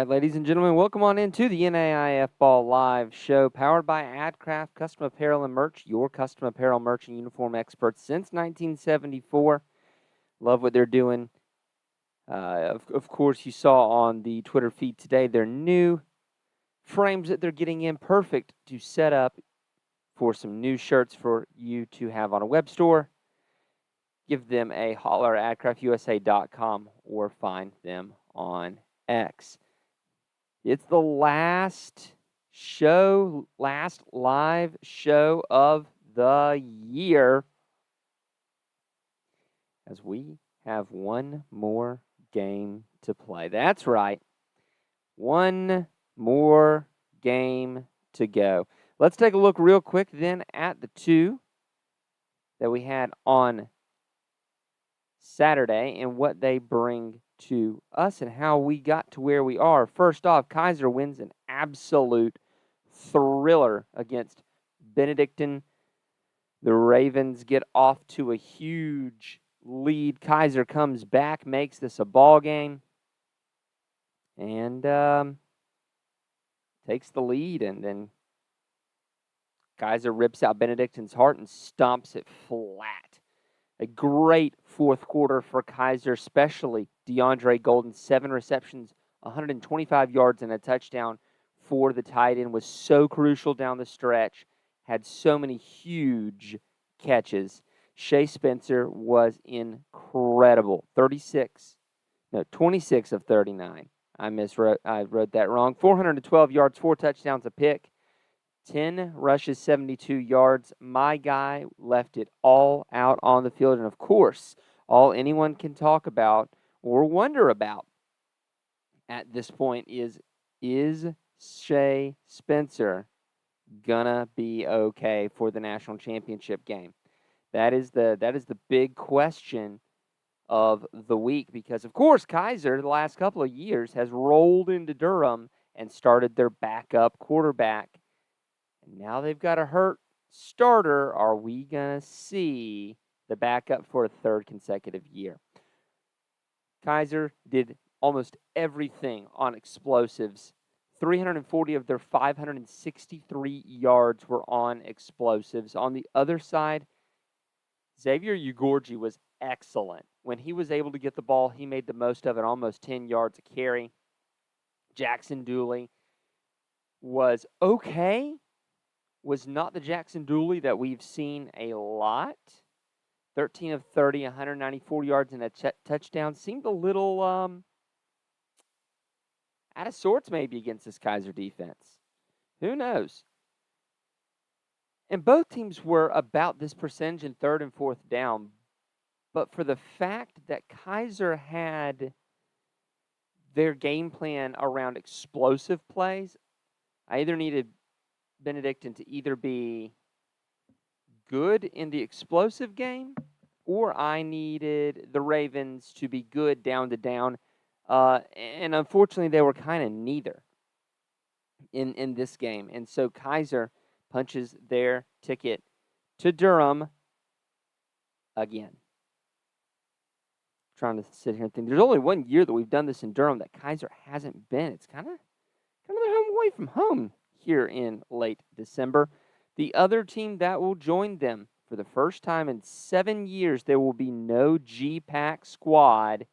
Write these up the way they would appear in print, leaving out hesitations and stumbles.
right, ladies and gentlemen, welcome on into the NAIF Ball Live show powered by AdCraft Custom Apparel and Merch, your custom apparel, merch, and uniform experts since 1974. Love what they're doing. Of course, you saw on the Twitter feed today their new frames that they're getting in, perfect to set up for some new shirts for you to have on a web store. Give them a holler at adcraftusa.com or find them on X. It's the last live show of the year, as we have one more game to play. That's right. One more game to go. Let's take a look real quick then at the two that we had on Saturday and what they bring to us and how we got to where we are. First off, Keiser wins an absolute thriller against Benedictine. The Ravens get off to a huge lead. Keiser comes back, makes this a ball game, and takes the lead. And then Keiser rips out Benedictine's heart and stomps it flat. A great fourth quarter for Keiser, especially DeAndre Golden. 7 receptions, 125 yards, and a touchdown for the tight end. Was so crucial down the stretch. Had so many huge catches. Shea Spencer was incredible. 26 of 39. I wrote that wrong. 412 yards, 4 touchdowns, a pick. 10 rushes, 72 yards. My guy left it all out on the field. And, of course, all anyone can talk about or wonder about at this point is Shea Spencer going to be okay for the national championship game? That is the big question of the week because, of course, Keiser the last couple of years has rolled into Durham and started their backup quarterback. And now they've got a hurt starter. Are we going to see the backup for a third consecutive year? Keiser did almost everything on explosives. 340 of their 563 yards were on explosives. On the other side, Xavier Ugorji was excellent. When he was able to get the ball, he made the most of it, almost 10 yards a carry. Jackson Dooley was okay. Was not the Jackson Dooley that we've seen a lot. 13 of 30, 194 yards and a touchdown. Seemed a little out of sorts maybe against this Keiser defense. Who knows? And both teams were about this percentage in third and fourth down. But for the fact that Keiser had their game plan around explosive plays, I either needed Benedictine to either be good in the explosive game or I needed the Ravens to be good down to down. And unfortunately, they were kind of neither in this game. And so Keiser punches their ticket to Durham again. Trying to sit here and think. There's only one year that we've done this in Durham that Keiser hasn't been. It's kind of their home away from home here in late December. The other team that will join them for the first time in 7 years, there will be no G-Pack squad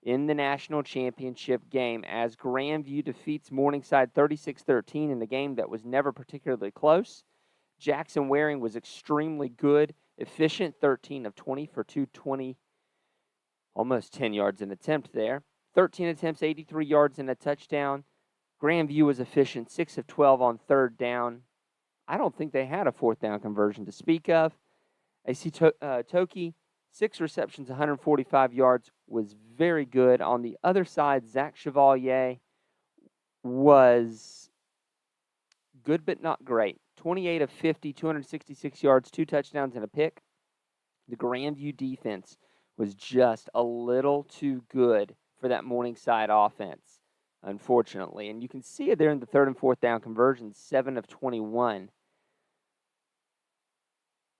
in the national championship game as Grandview defeats Morningside 36-13 in a game that was never particularly close. Jackson Waring was extremely good, efficient, 13 of 20 for 220, almost 10 yards an attempt there. 13 attempts, 83 yards and a touchdown. Grandview was efficient, 6 of 12 on third down. I don't think they had a fourth down conversion to speak of. AC Toki, 6 receptions, 145 yards, was very good. On the other side, Zach Chevalier was good but not great. 28 of 50, 266 yards, 2 touchdowns, and a pick. The Grandview defense was just a little too good for that Morningside offense, unfortunately. And you can see it there in the third and fourth down conversions, 7 of 21.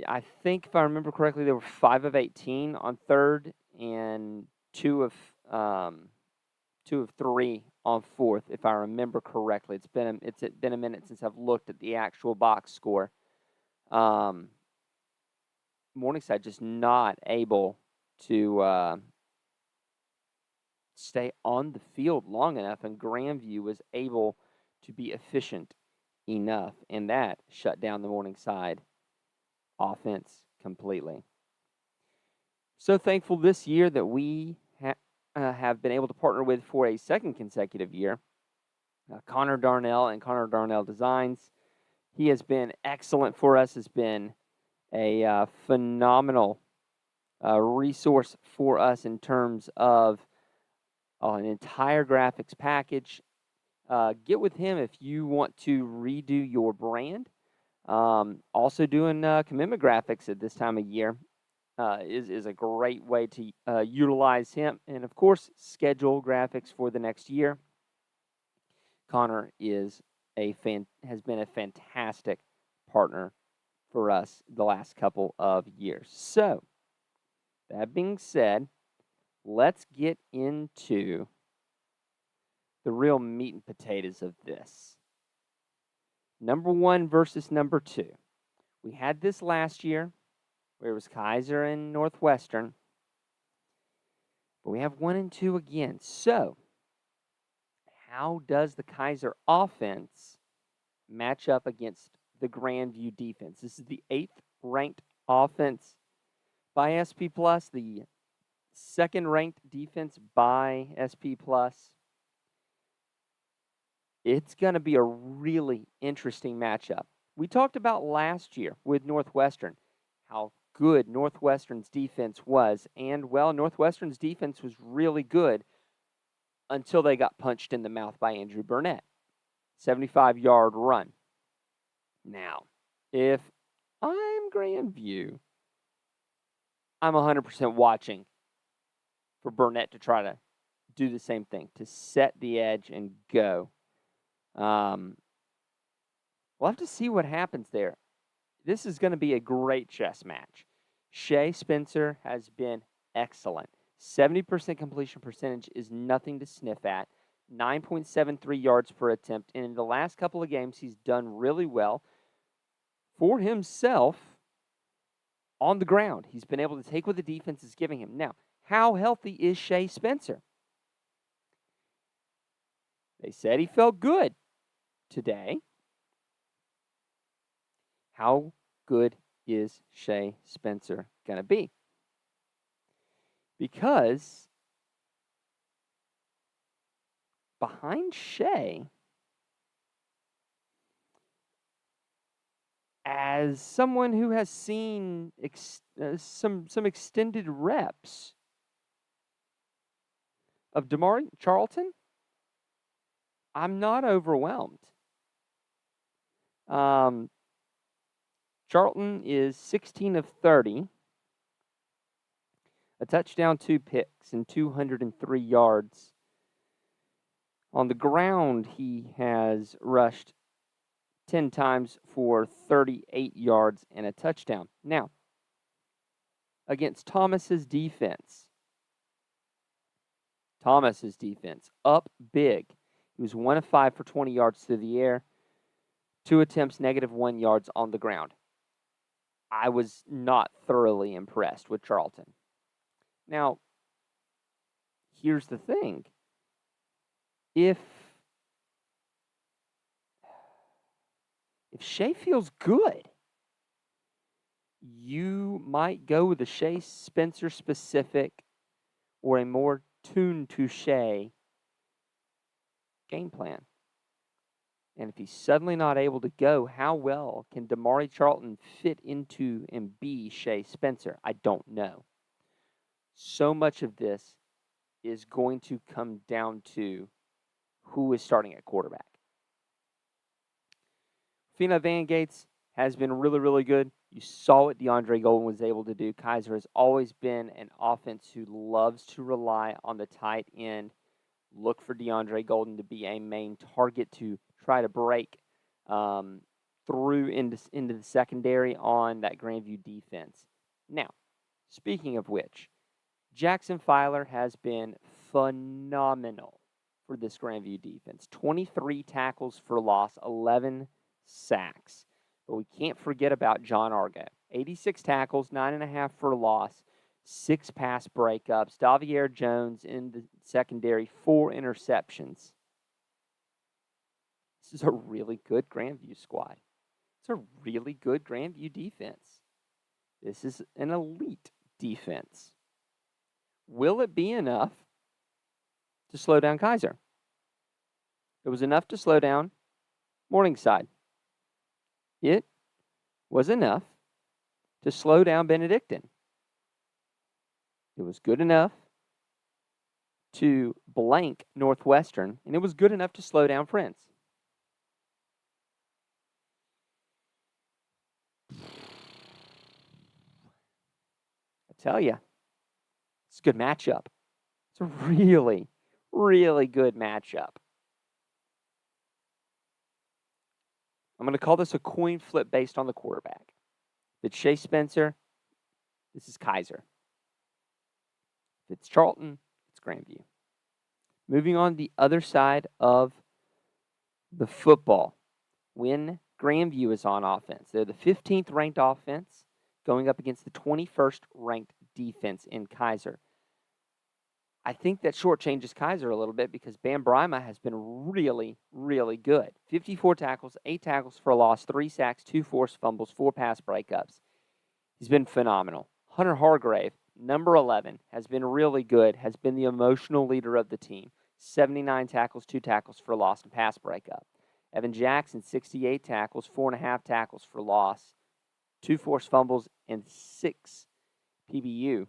I think, if I remember correctly, they were 5 of 18 on third and 2 of 3 on fourth, if I remember correctly. It's been a minute since I've looked at the actual box score. Morningside just not able to stay on the field long enough, and Grandview was able to be efficient enough, and that shut down the Morningside offense completely. So thankful this year that we have been able to partner with for a second consecutive year. Connor Darnell and Connor Darnell Designs. He has been excellent for us, has been a phenomenal resource for us in terms of an entire graphics package. Get with him if you want to redo your brand. Also doing commitment graphics at this time of year is a great way to utilize him. And, of course, schedule graphics for the next year. Connor has been a fantastic partner for us the last couple of years. So, that being said, let's get into the real meat and potatoes of this. Number 1 versus number 2. We had this last year where it was Keiser and Northwestern. But we have 1 and 2 again. So, how does the Keiser offense match up against the Grandview defense? This is the 8th ranked offense by SP+, the 2nd ranked defense by SP+. It's going to be a really interesting matchup. We talked about last year with Northwestern how good Northwestern's defense was, and, well, Northwestern's defense was really good until they got punched in the mouth by Andrew Burnett. 75-yard run. Now, if I'm Grandview, I'm 100% watching for Burnett to try to do the same thing, to set the edge and go. We'll have to see what happens there. This is going to be a great chess match. Shea Spencer has been excellent. 70% completion percentage is nothing to sniff at. 9.73 yards per attempt. And in the last couple of games, he's done really well for himself on the ground. He's been able to take what the defense is giving him. Now, how healthy is Shea Spencer? They said he felt good today. How good is Shea Spencer going to be? Because behind Shea, as someone who has seen some extended reps of Damari Charlton, I'm not overwhelmed. Charlton is 16 of 30. A touchdown, 2 picks, and 203 yards. On the ground, he has rushed 10 times for 38 yards and a touchdown. Now, against Thomas's defense up big. He was 1 of 5 for 20 yards through the air. 2 attempts, -1 yards on the ground. I was not thoroughly impressed with Charlton. Now, here's the thing. If Shea feels good, you might go with a Shea Spencer specific or a more tuned to Shea game plan. And if he's suddenly not able to go, how well can Damari Charlton fit into and be Shea Spencer? I don't know. So much of this is going to come down to who is starting at quarterback. Fina Van Gates has been really, really good. You saw what DeAndre Golden was able to do. Keiser has always been an offense who loves to rely on the tight end. Look for DeAndre Golden to be a main target to try to break through into the secondary on that Grandview defense. Now, speaking of which, Jackson Filer has been phenomenal for this Grandview defense. 23 tackles for loss, 11 sacks. But we can't forget about John Argo. 86 tackles, 9.5 for loss, 6 pass breakups. Davier Jones in the secondary, 4 interceptions. This is a really good Grandview squad. It's a really good Grandview defense. This is an elite defense. Will it be enough to slow down Keiser? It was enough to slow down Morningside. It was enough to slow down Benedictine. It was good enough to blank Northwestern, and it was good enough to slow down Friends. I tell you, it's a good matchup. It's a really, really good matchup. I'm going to call this a coin flip based on the quarterback. If it's Shea Spencer, this is Keiser. If it's Charlton, it's Grandview. Moving on the other side of the football. When Grandview is on offense, they're the 15th ranked offense going up against the 21st ranked defense in Keiser. I think that shortchanges Keiser a little bit because Bam Brima has been really, really good. 54 tackles, 8 tackles for a loss, 3 sacks, 2 forced fumbles, 4 pass breakups. He's been phenomenal. Hunter Hargrave, number 11, has been really good, has been the emotional leader of the team. 79 tackles, 2 tackles for loss, and pass breakup. Evan Jackson, 68 tackles, 4.5 tackles for loss, 2 forced fumbles, and 6 PBU.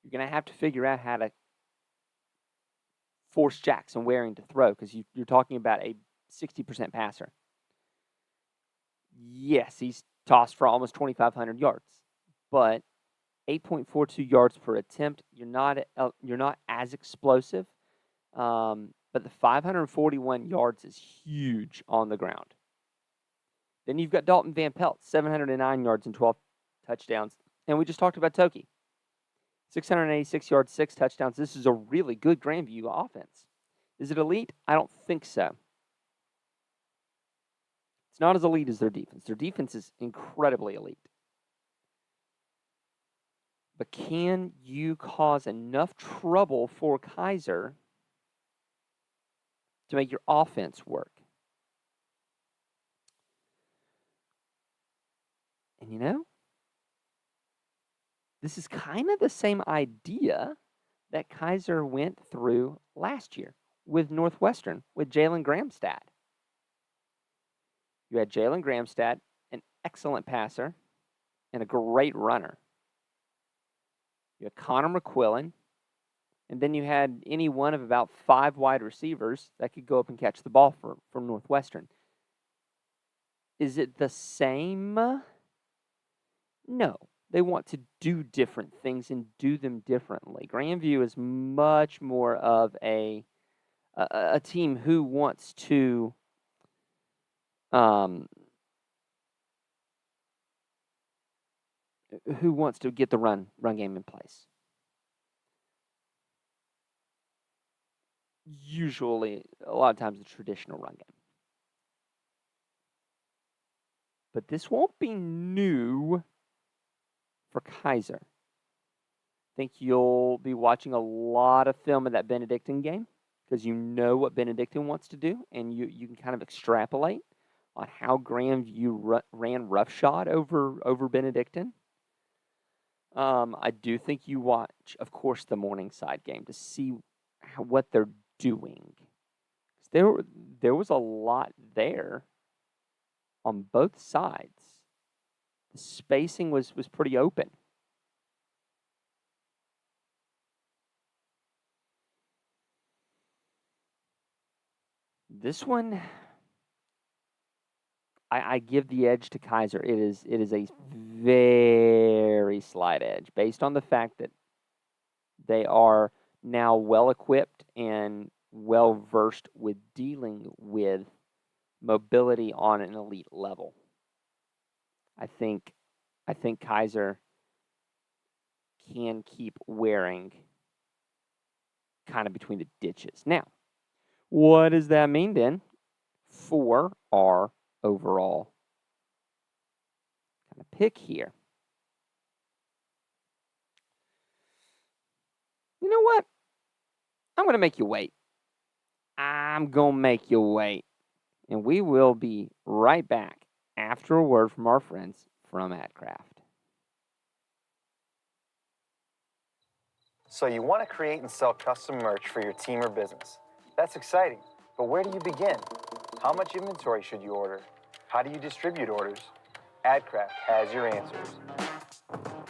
You're going to have to figure out how to force Jackson Waring to throw because you're talking about a 60% passer. Yes, he's tossed for almost 2,500 yards, but 8.42 yards per attempt. You're not as explosive, but the 541 yards is huge on the ground. Then you've got Dalton Van Pelt, 709 yards and 12 touchdowns, and we just talked about Toki. 686 yards, 6 touchdowns. This is a really good Grandview offense. Is it elite? I don't think so. It's not as elite as their defense. Their defense is incredibly elite. But can you cause enough trouble for Keiser to make your offense work? And you know, this is kind of the same idea that Keiser went through last year with Northwestern, with Jalen Gramstad. You had Jalen Gramstad, an excellent passer and a great runner. You had Connor McQuillan, and then you had any one of about 5 wide receivers that could go up and catch the ball for Northwestern. Is it the same? No. They want to do different things and do them differently. Grandview is much more of a team who wants to get the run game in place. Usually, a lot of times, the traditional run game. But this won't be new for Keiser. I think you'll be watching a lot of film of that Benedictine game because you know what Benedictine wants to do, and you can kind of extrapolate on how Grandview ran roughshod over Benedictine. I do think you watch, of course, the Morningside game to see what they're doing. There was a lot there on both sides. The spacing was pretty open. This one, I give the edge to Keiser. It is a very slight edge based on the fact that they are now well-equipped and well-versed with dealing with mobility on an elite level. I think Keiser can keep Waring kind of between the ditches. Now, what does that mean then for our overall kind of pick here? You know what? I'm going to make you wait. I'm going to make you wait. And we will be right back after a word from our friends from AdCraft. So you want to create and sell custom merch for your team or business. That's exciting, but where do you begin? How much inventory should you order? How do you distribute orders? AdCraft has your answers.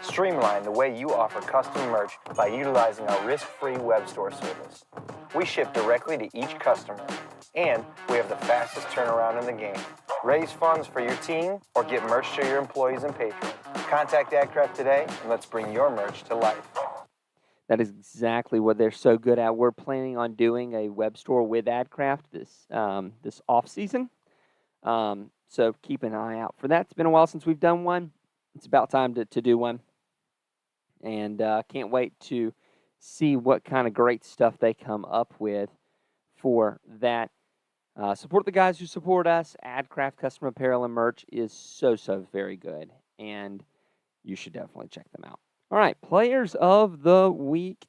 Streamline the way you offer custom merch by utilizing our risk-free web store service. We ship directly to each customer, and we have the fastest turnaround in the game. Raise funds for your team or get merch to your employees and patrons. Contact AdCraft today, and let's bring your merch to life. That is exactly what they're so good at. We're planning on doing a web store with AdCraft this off season. So keep an eye out for that. It's been a while since we've done one. It's about time to do one. And can't wait to see what kind of great stuff they come up with for that. Support the guys who support us. AdCraft Custom Apparel and Merch is so very good. And you should definitely check them out. All right, players of the week.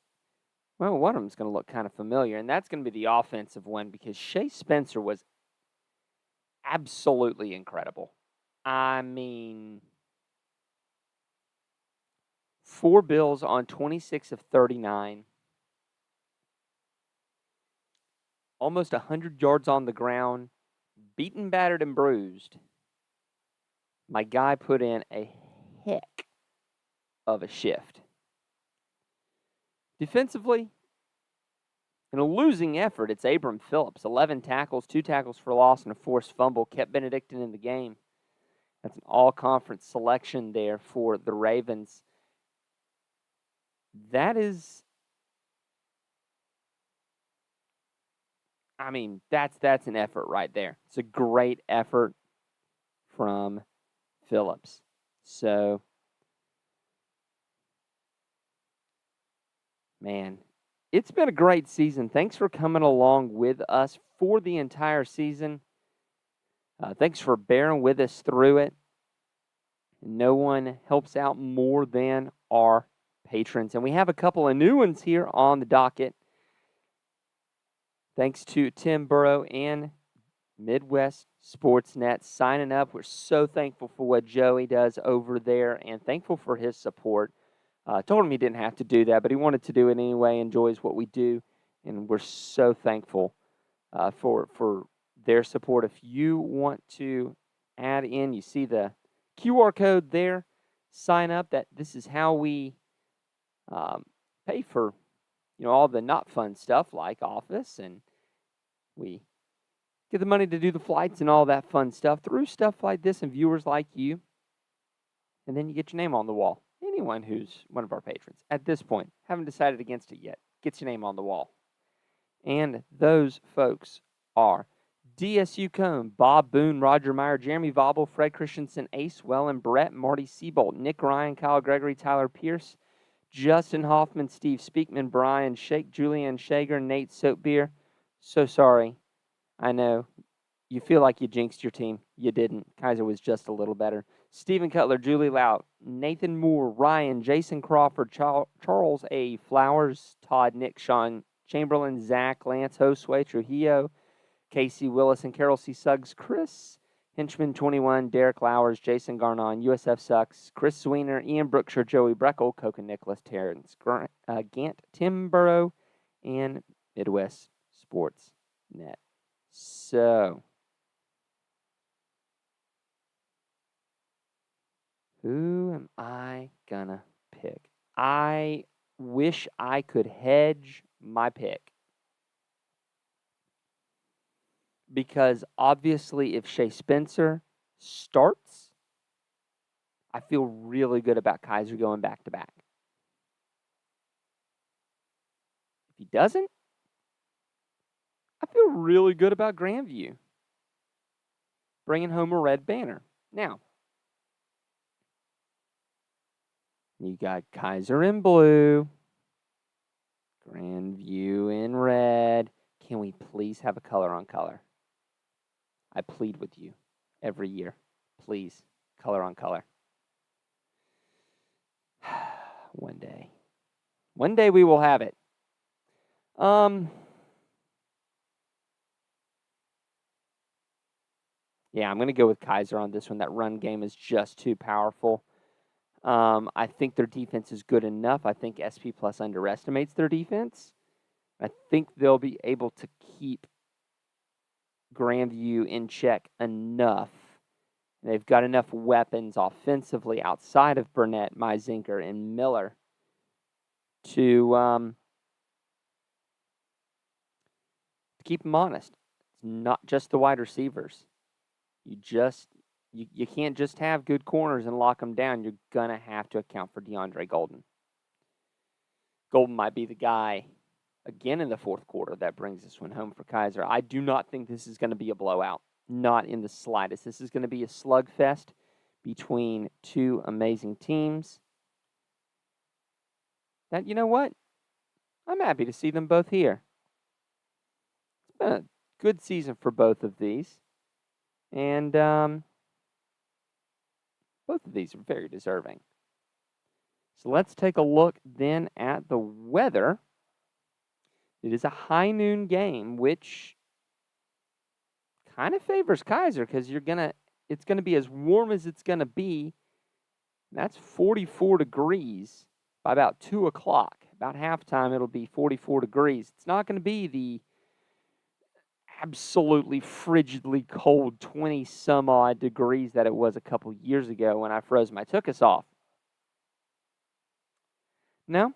Well, one of them is going to look kind of familiar, and that's going to be the offensive one because Shea Spencer was absolutely incredible. I mean, 4 bills on 26 of 39. Almost 100 yards on the ground. Beaten, battered, and bruised. My guy put in a heck of a shift. Defensively, in a losing effort, it's Abram Phillips. 11 tackles, 2 tackles for loss, and a forced fumble. Kept Benedictine in the game. That's an all-conference selection there for the Ravens. That is, I mean, that's an effort right there. It's a great effort from Phillips. So, man, it's been a great season. Thanks for coming along with us for the entire season. Thanks for bearing with us through it. No one helps out more than our patrons. And we have a couple of new ones here on the docket. Thanks to Tim Burrow and Midwest Sportsnet signing up. We're so thankful for what Joey does over there and thankful for his support. Told him he didn't have to do that, but he wanted to do it anyway, enjoys what we do, and we're so thankful for their support. If you want to add in, you see the QR code there, sign up. That this is how we pay for all the not fun stuff like office, and we get the money to do the flights and all that fun stuff through stuff like this and viewers like you. And then you get your name on the wall. Anyone who's one of our patrons at this point, haven't decided against it yet, gets your name on the wall. And those folks are DSU Cone, Bob Boone, Roger Meyer, Jeremy Vobble, Fred Christensen, Ace Wellen, Brett, Marty Seabolt, Nick Ryan, Kyle Gregory, Tyler Pierce, Justin Hoffman, Steve Speakman, Brian Shake, Julianne Shager, Nate Soapbeer. So sorry. I know. You feel like you jinxed your team. You didn't. Keiser was just a little better. Stephen Cutler, Julie Lout, Nathan Moore, Ryan, Jason Crawford, Charles A. Flowers, Todd, Nick, Sean Chamberlain, Zach, Lance, Josue, Trujillo, Casey Willis, and Carol C. Suggs, Chris Henchman 21, Derek Lowers, Jason Garnon, USF Sucks, Chris Sweener, Ian Brookshire, Joey Breckel, Coca Nicholas, Terrence Gant, Tim Burrow, and Midwest Sports Net. So, who am I gonna pick? I wish I could hedge my pick. Because obviously if Shea Spencer starts, I feel really good about Keiser going back-to-back. If he doesn't, I feel really good about Grandview bringing home a red banner. Now, you got Keiser in blue, Grand View in red. Can we please have a color on color? I plead with you every year. Please, color on color. One day. One day we will have it. Yeah, I'm going to go with Keiser on this one. That run game is just too powerful. I think their defense is good enough. I think SP Plus underestimates their defense. I think they'll be able to keep Grandview in check enough. They've got enough weapons offensively outside of Burnett, Myzinker, and Miller to keep them honest. It's not just the wide receivers. You can't just have good corners and lock them down. You're going to have to account for DeAndre Golden. Golden might be the guy again in the fourth quarter that brings this one home for Keiser. I do not think this is going to be a blowout. Not in the slightest. This is going to be a slugfest between two amazing teams. That, you know what? I'm happy to see them both here. It's been a good season for both of these. And both of these are very deserving. So let's take a look then at the weather. It is a high noon game, which kind of favors Keiser because it's gonna be as warm as it's gonna be. That's 44 degrees by about 2 o'clock. About halftime, it'll be 44 degrees. It's not going to be the absolutely frigidly cold 20-some-odd degrees that it was a couple years ago when I froze my tuchus off. No.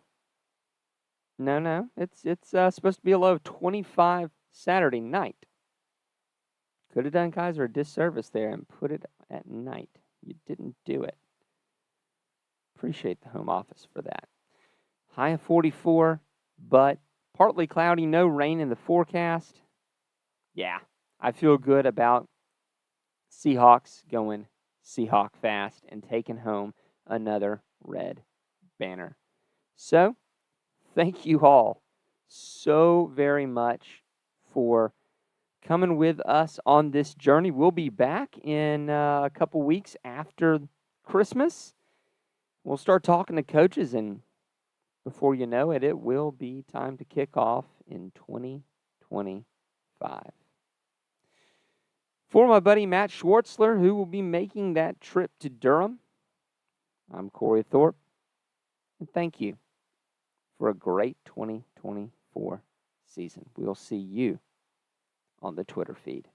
It's supposed to be a low of 25 Saturday night. Could have done Keiser a disservice there and put it at night. You didn't do it. Appreciate the home office for that. High of 44, but partly cloudy, no rain in the forecast. Yeah, I feel good about Seahawks going Seahawk fast and taking home another red banner. So, thank you all so very much for coming with us on this journey. We'll be back in a couple weeks after Christmas. We'll start talking to coaches, and before you know it, it will be time to kick off in 2025. For my buddy Matt Schwartzler, who will be making that trip to Durham, I'm Cory Thorpe, and thank you for a great 2024 season. We'll see you on the Twitter feed.